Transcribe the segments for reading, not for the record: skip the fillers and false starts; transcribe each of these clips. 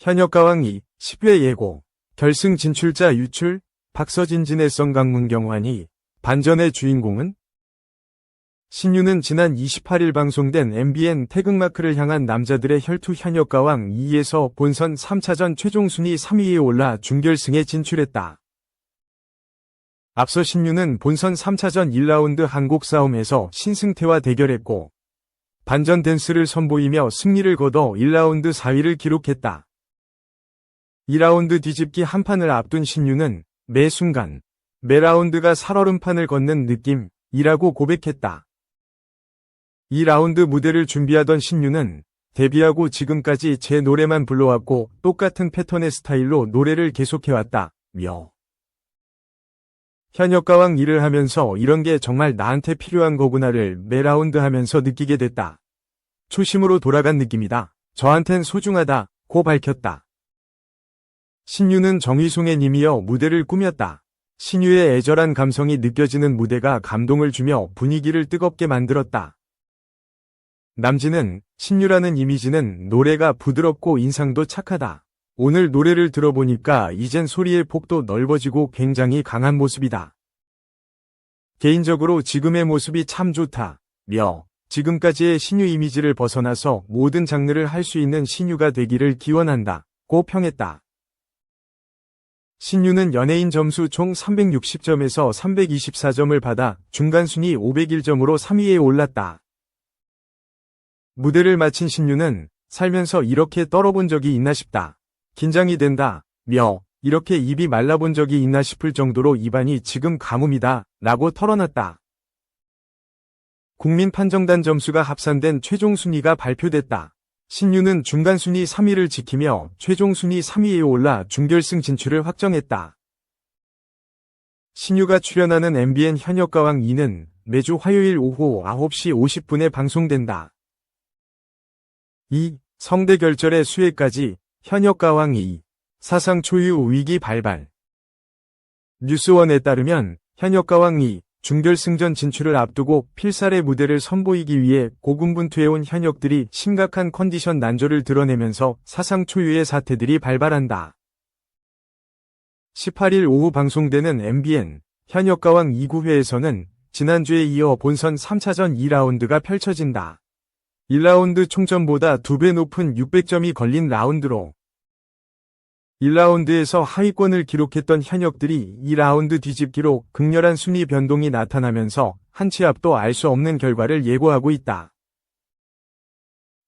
현역가왕 2, 10회 예고, 결승 진출자 유출, 박서진진의 썬강문경환이, 반전의 주인공은? 신유는 지난 28일 방송된 MBN 태극마크를 향한 남자들의 혈투 현역가왕 2에서 본선 3차전 최종 순위 3위에 올라 준결승에 진출했다. 앞서 신유는 본선 3차전 1라운드 한곡 싸움에서 신승태와 대결했고, 반전 댄스를 선보이며 승리를 거둬 1라운드 4위를 기록했다. 2라운드 뒤집기 한 판을 앞둔 신유는 매 순간, 매 라운드가 살얼음판을 걷는 느낌이라고 고백했다. 2라운드 무대를 준비하던 신유는 데뷔하고 지금까지 제 노래만 불러왔고 똑같은 패턴의 스타일로 노래를 계속해왔다. 현역가왕 일을 하면서 이런 게 정말 나한테 필요한 거구나를 매 라운드 하면서 느끼게 됐다. 초심으로 돌아간 느낌이다. 저한텐 소중하다고 밝혔다. 신유는 정휘송의 님이여 무대를 꾸몄다. 신유의 애절한 감성이 느껴지는 무대가 감동을 주며 분위기를 뜨겁게 만들었다. 남진은 신유라는 이미지는 노래가 부드럽고 인상도 착하다. 오늘 노래를 들어보니까 이젠 소리의 폭도 넓어지고 굉장히 강한 모습이다. 개인적으로 지금의 모습이 참 좋다. 지금까지의 신유 이미지를 벗어나서 모든 장르를 할 수 있는 신유가 되기를 기원한다. 고 평했다. 신유는 연예인 점수 총 360점에서 324점을 받아 중간순위 501점으로 3위에 올랐다. 무대를 마친 신유는 살면서 이렇게 떨어본 적이 있나 싶다. 긴장이 된다. 이렇게 입이 말라본 적이 있나 싶을 정도로 입안이 지금 가뭄이다. 라고 털어놨다. 국민판정단 점수가 합산된 최종 순위가 발표됐다. 신유는 중간순위 3위를 지키며 최종 순위 3위에 올라 준결승 진출을 확정했다. 신유가 출연하는 MBN 현역가왕 2는 매주 화요일 오후 9시 50분에 방송된다. 2. 성대결절의 수혜까지 현역가왕 2. 사상 초유 위기 발발. 뉴스원에 따르면 현역가왕 2. 준결승전 진출을 앞두고 필살의 무대를 선보이기 위해 고군분투해온 현역들이 심각한 컨디션 난조를 드러내면서 사상 초유의 사태들이 발발한다. 18일 오후 방송되는 MBN 현역가왕 2구회에서는 지난주에 이어 본선 3차전 2라운드가 펼쳐진다. 1라운드 총점보다 2배 높은 600점이 걸린 라운드로 1라운드에서 하위권을 기록했던 현역들이 2라운드 뒤집기로 극렬한 순위 변동이 나타나면서 한 치 앞도 알 수 없는 결과를 예고하고 있다.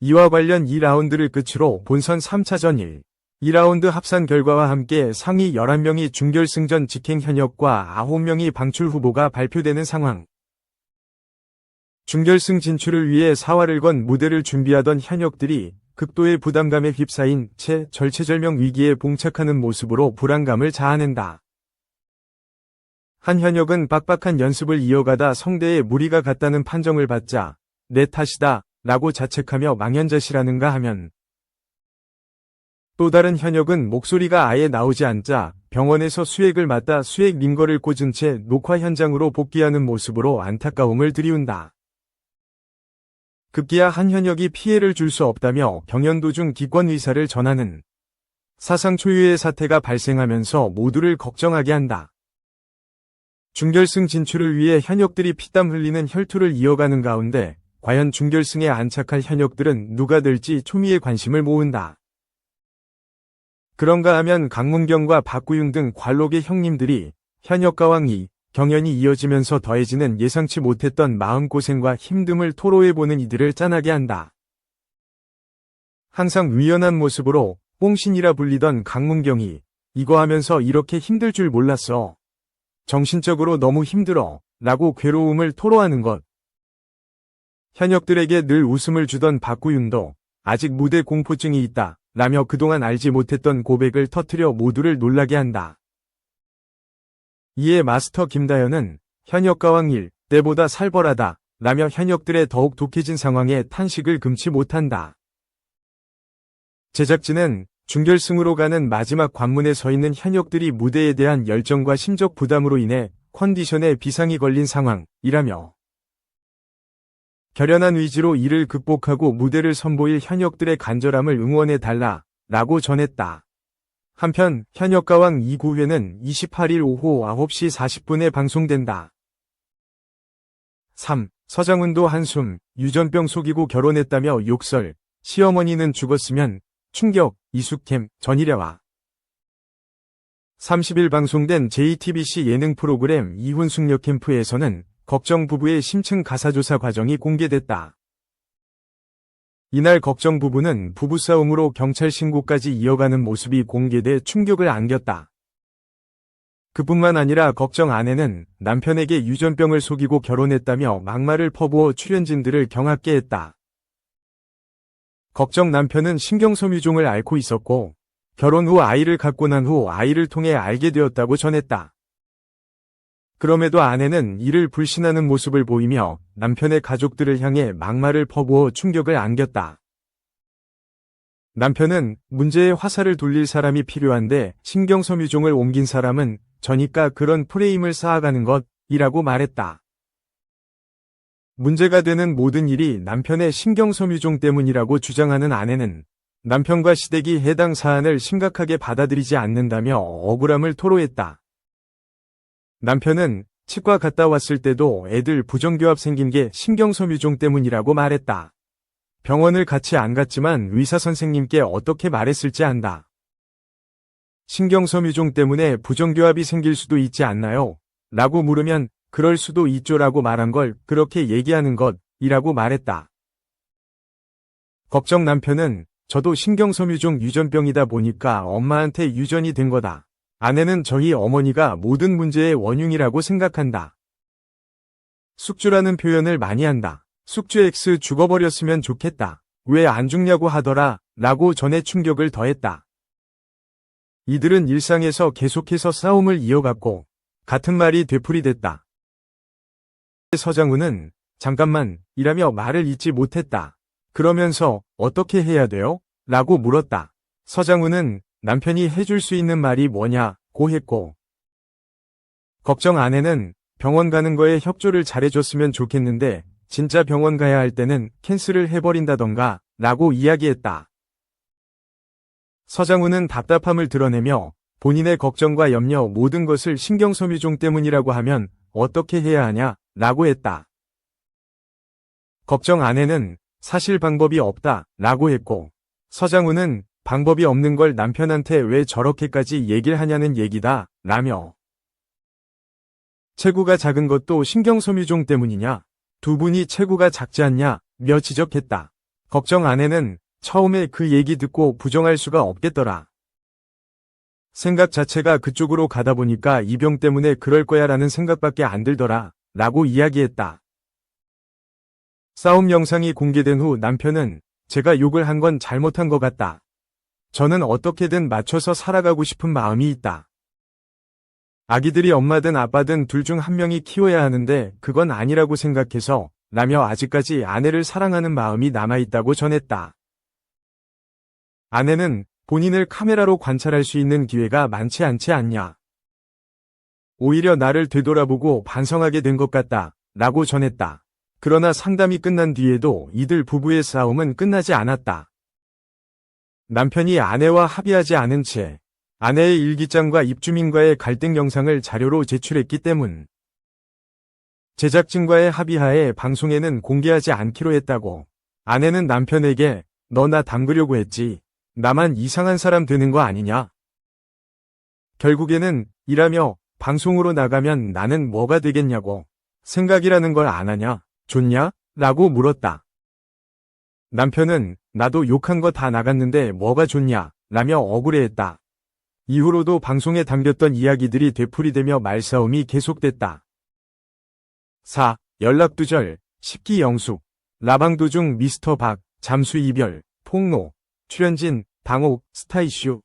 이와 관련 2라운드를 끝으로 본선 3차전 2라운드 합산 결과와 함께 상위 11명이 준결승전 직행 현역과 9명이 방출 후보가 발표되는 상황. 준결승 진출을 위해 사활을 건 무대를 준비하던 현역들이 극도의 부담감에 휩싸인 채 절체절명 위기에 봉착하는 모습으로 불안감을 자아낸다. 한 현역은 빡빡한 연습을 이어가다 성대에 무리가 갔다는 판정을 받자 내 탓이다 라고 자책하며 망연자실하는가 하면, 또 다른 현역은 목소리가 아예 나오지 않자 병원에서 수액을 맞다 수액 링거를 꽂은 채 녹화 현장으로 복귀하는 모습으로 안타까움을 드리운다. 급기야 한 현역이 피해를 줄 수 없다며 경연 도중 기권 의사를 전하는 사상 초유의 사태가 발생하면서 모두를 걱정하게 한다. 준결승 진출을 위해 현역들이 피땀 흘리는 혈투를 이어가는 가운데 과연 준결승에 안착할 현역들은 누가 될지 초미의 관심을 모은다. 그런가 하면 강문경과 박구윤 등 관록의 형님들이 현역가왕 2 경연이 이어지면서 더해지는 예상치 못했던 마음고생과 힘듦을 토로해보는 이들을 짠하게 한다. 항상 유연한 모습으로 뽕신이라 불리던 강문경이 이거 하면서 이렇게 힘들 줄 몰랐어. 정신적으로 너무 힘들어. 라고 괴로움을 토로하는 것. 현역들에게 늘 웃음을 주던 박구윤도 아직 무대 공포증이 있다. 라며 그동안 알지 못했던 고백을 터뜨려 모두를 놀라게 한다. 이에 마스터 김다현은 현역가왕 1 때보다 살벌하다 라며 현역들의 더욱 독해진 상황에 탄식을 금치 못한다. 제작진은 준결승으로 가는 마지막 관문에 서 있는 현역들이 무대에 대한 열정과 심적 부담으로 인해 컨디션에 비상이 걸린 상황이라며 결연한 의지로 이를 극복하고 무대를 선보일 현역들의 간절함을 응원해달라 라고 전했다. 한편 현역가왕 2구회는 28일 오후 9시 40분에 방송된다. 3. 서장훈도 한숨, 유전병 속이고 결혼했다며 욕설, 시어머니는 죽었으면, 충격, 이숙캠, 전일야와 30일 방송된 JTBC 예능 프로그램 이혼 숙녀 캠프에서는 걱정 부부의 심층 가사조사 과정이 공개됐다. 이날 걱정 부부는 부부싸움으로 경찰 신고까지 이어가는 모습이 공개돼 충격을 안겼다. 그뿐만 아니라 걱정 아내는 남편에게 유전병을 속이고 결혼했다며 막말을 퍼부어 출연진들을 경악게 했다. 걱정 남편은 신경섬유종을 앓고 있었고 결혼 후 아이를 갖고 난 후 아이를 통해 알게 되었다고 전했다. 그럼에도 아내는 이를 불신하는 모습을 보이며 남편의 가족들을 향해 막말을 퍼부어 충격을 안겼다. 남편은 문제에 화살을 돌릴 사람이 필요한데 신경섬유종을 옮긴 사람은 저니까 그런 프레임을 쌓아가는 것이라고 말했다. 문제가 되는 모든 일이 남편의 신경섬유종 때문이라고 주장하는 아내는 남편과 시댁이 해당 사안을 심각하게 받아들이지 않는다며 억울함을 토로했다. 남편은 치과 갔다 왔을 때도 애들 부정교합 생긴 게 신경섬유종 때문이라고 말했다. 병원을 같이 안 갔지만 의사 선생님께 어떻게 말했을지 안다. 신경섬유종 때문에 부정교합이 생길 수도 있지 않나요? 라고 물으면 그럴 수도 있죠라고 말한 걸 그렇게 얘기하는 것이라고 말했다. 걱정 남편은 저도 신경섬유종 유전병이다 보니까 엄마한테 유전이 된 거다. 아내는 저희 어머니가 모든 문제의 원흉이라고 생각한다. 숙주라는 표현을 많이 한다. 숙주 X 죽어버렸으면 좋겠다. 왜 안 죽냐고 하더라. 라고 전해 충격을 더했다. 이들은 일상에서 계속해서 싸움을 이어갔고 같은 말이 되풀이됐다. 서장훈은 잠깐만 이라며 말을 잇지 못했다. 그러면서 어떻게 해야 돼요? 라고 물었다. 서장훈은 남편이 해줄 수 있는 말이 뭐냐고 했고 걱정 아내는 병원 가는 거에 협조를 잘해줬으면 좋겠는데 진짜 병원 가야 할 때는 캔슬을 해버린다던가 라고 이야기했다. 서장훈은 답답함을 드러내며 본인의 걱정과 염려 모든 것을 신경섬유종 때문이라고 하면 어떻게 해야 하냐 라고 했다. 걱정 아내는 사실 방법이 없다 라고 했고 서장훈은 방법이 없는 걸 남편한테 왜 저렇게까지 얘기를 하냐는 얘기다 라며 체구가 작은 것도 신경섬유종 때문이냐? 두 분이 체구가 작지 않냐? 며 지적했다. 걱정 아내는 처음에 그 얘기 듣고 부정할 수가 없겠더라. 생각 자체가 그쪽으로 가다 보니까 이 병 때문에 그럴 거야 라는 생각밖에 안 들더라 라고 이야기했다. 싸움 영상이 공개된 후 남편은 제가 욕을 한 건 잘못한 것 같다. 저는 어떻게든 맞춰서 살아가고 싶은 마음이 있다. 아기들이 엄마든 아빠든 둘 중 한 명이 키워야 하는데 그건 아니라고 생각해서 라며 아직까지 아내를 사랑하는 마음이 남아있다고 전했다. 아내는 본인을 카메라로 관찰할 수 있는 기회가 많지 않지 않냐. 오히려 나를 되돌아보고 반성하게 된 것 같다 라고 전했다. 그러나 상담이 끝난 뒤에도 이들 부부의 싸움은 끝나지 않았다. 남편이 아내와 합의하지 않은 채 아내의 일기장과 입주민과의 갈등 영상을 자료로 제출했기 때문. 제작진과의 합의하에 방송에는 공개하지 않기로 했다고. 아내는 남편에게 너 나 담그려고 했지. 나만 이상한 사람 되는 거 아니냐? 결국에는 이라며 방송으로 나가면 나는 뭐가 되겠냐고. 생각이라는 걸 안 하냐? 좋냐? 라고 물었다. 남편은 나도 욕한 거 다 나갔는데 뭐가 좋냐? 라며 억울해했다. 이후로도 방송에 담겼던 이야기들이 되풀이되며 말싸움이 계속됐다. 4. 연락두절, 10기 영숙, 라방 도중 미스터 박, 잠수 이별, 폭로, 출연진, 방옥, 스타 이슈.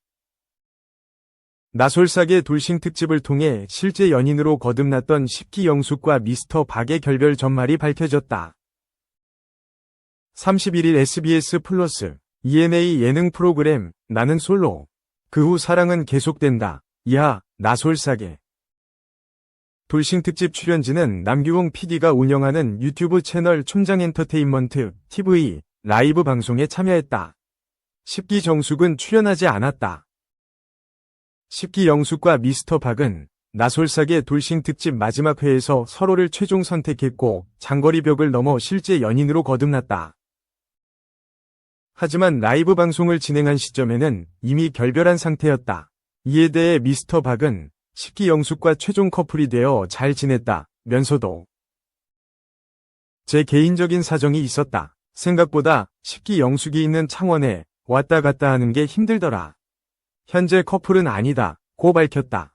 나솔사계 돌싱 특집을 통해 실제 연인으로 거듭났던 10기 영숙과 미스터 박의 결별 전말이 밝혀졌다. 31일 SBS 플러스 ENA 예능 프로그램 나는 솔로. 그 후 사랑은 계속된다. 이하 나솔사계. 돌싱 특집 출연진은 남규홍 PD가 운영하는 유튜브 채널 촌장엔터테인먼트 TV 라이브 방송에 참여했다. 십기 정숙은 출연하지 않았다. 십기 영숙과 미스터 박은 나솔사계 돌싱 특집 마지막 회에서 서로를 최종 선택했고 장거리 벽을 넘어 실제 연인으로 거듭났다. 하지만 라이브 방송을 진행한 시점에는 이미 결별한 상태였다. 이에 대해 미스터 박은 십기 영숙과 최종 커플이 되어 잘 지냈다면서도 제 개인적인 사정이 있었다. 생각보다 십기 영숙이 있는 창원에 왔다 갔다 하는 게 힘들더라. 현재 커플은 아니다 고 밝혔다.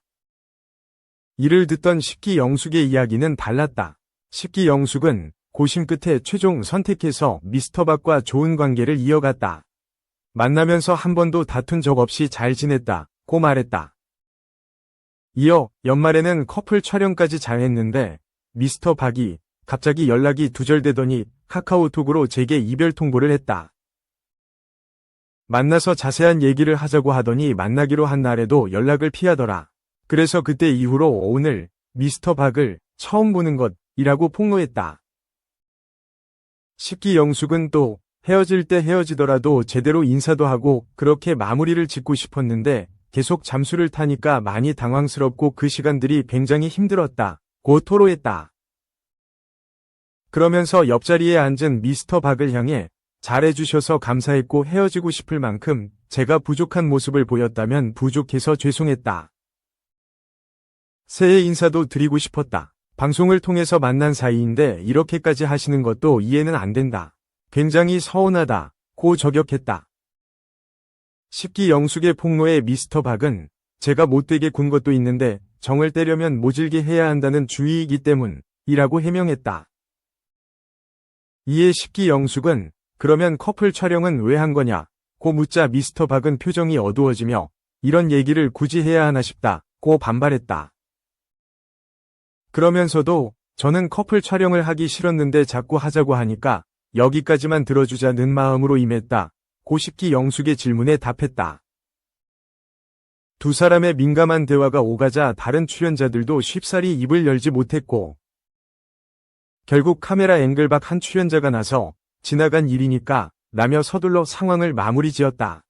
이를 듣던 십기 영숙의 이야기는 달랐다. 십기 영숙은 고심 끝에 최종 선택해서 미스터 박과 좋은 관계를 이어갔다. 만나면서 한 번도 다툰 적 없이 잘 지냈다고 말했다. 이어 연말에는 커플 촬영까지 잘했는데 미스터 박이 갑자기 연락이 두절되더니 카카오톡으로 제게 이별 통보를 했다. 만나서 자세한 얘기를 하자고 하더니 만나기로 한 날에도 연락을 피하더라. 그래서 그때 이후로 오늘 미스터 박을 처음 보는 것이라고 폭로했다. 십기 영숙은 또 헤어질 때 헤어지더라도 제대로 인사도 하고 그렇게 마무리를 짓고 싶었는데 계속 잠수를 타니까 많이 당황스럽고 그 시간들이 굉장히 힘들었다고 토로했다. 그러면서 옆자리에 앉은 미스터 박을 향해 잘해주셔서 감사했고 헤어지고 싶을 만큼 제가 부족한 모습을 보였다면 부족해서 죄송했다. 새해 인사도 드리고 싶었다. 방송을 통해서 만난 사이인데 이렇게까지 하시는 것도 이해는 안 된다. 굉장히 서운하다고 저격했다. 십기 영숙의 폭로에 미스터 박은 제가 못되게 군 것도 있는데 정을 떼려면 모질게 해야 한다는 주의이기 때문이라고 해명했다. 이에 십기 영숙은 그러면 커플 촬영은 왜 한 거냐고 묻자 미스터 박은 표정이 어두워지며 이런 얘기를 굳이 해야 하나 싶다고 반발했다. 그러면서도 저는 커플 촬영을 하기 싫었는데 자꾸 하자고 하니까 여기까지만 들어주자는 마음으로 임했다고 십기 영숙의 질문에 답했다. 두 사람의 민감한 대화가 오가자 다른 출연자들도 쉽사리 입을 열지 못했고 결국 카메라 앵글 밖 한 출연자가 나서 지나간 일이니까 라며 서둘러 상황을 마무리 지었다.